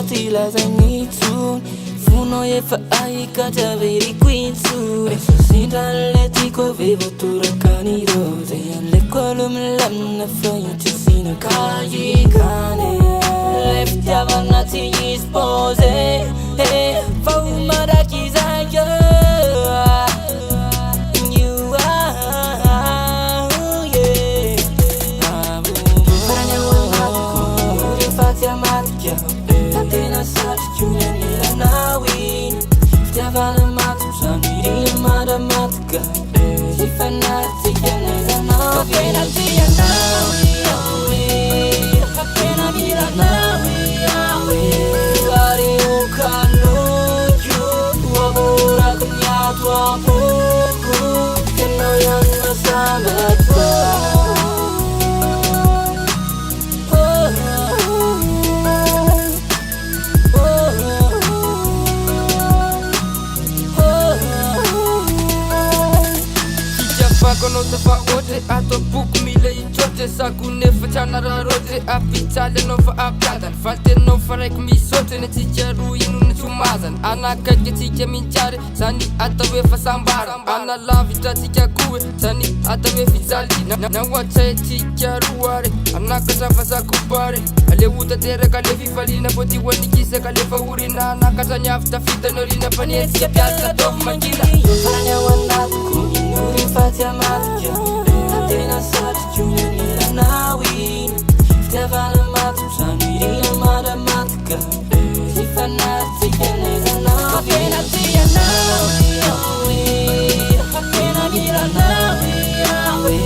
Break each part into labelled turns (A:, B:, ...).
A: Tila zani tun Funo ye fa ai kata veri quinsu Sinda leti ko vivo turakani rose Le kolum lam na fanya tisina kaji kane Left yavanna ti ispose Fau maraki zayo You are yeah Fanya wanatu Muri fatia matia Tatena sati chunya nila nawi Ftiavala matu Samiri mada matka Sifanati yaneza nawi Kapenati ya nawi Kapena mira nawi Gari ukanuju Wabura kunyatu wapuku Keno yana sabatwa
B: Kono tafa otre ato buku mile I chote Saku nefa chana rarotre Apitale no fa apyatan Falte no fa rek mi sotre Ne tika ruinu ne tumazan Ana kake tika minchare Sani atawe fa sambara Ana lavitra tika kuwe Sani atawe fizali Na wacha tika ruare Ana kasafa sa kupare Ale uta tere kale fifalina Poti wanikise kale fa urina Ana kata nyafta fita norina Paniesi ya piasa tofu mangina
A: Fanya wanatu Muri fatia matia Tatena sati chunya nila nawi Ftiavala matu Samiri mada matka Sifanati yaneza nawi Kapenati ya nawi Kapena mira nawi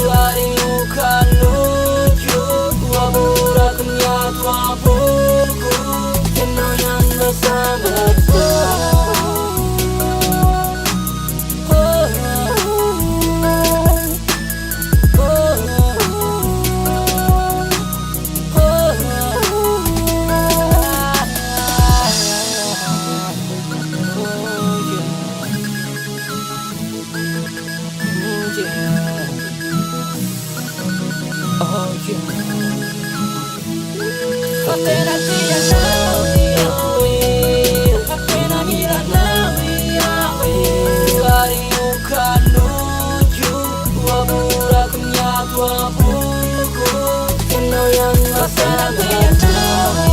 A: Gari ukanuju Wabura kunyatu wapuku Keno yana sabatwa Kapenati ya nawi Kapena mira nawi Gari ukanuju Wabura kunyatu wapuku Keno yana sabatwa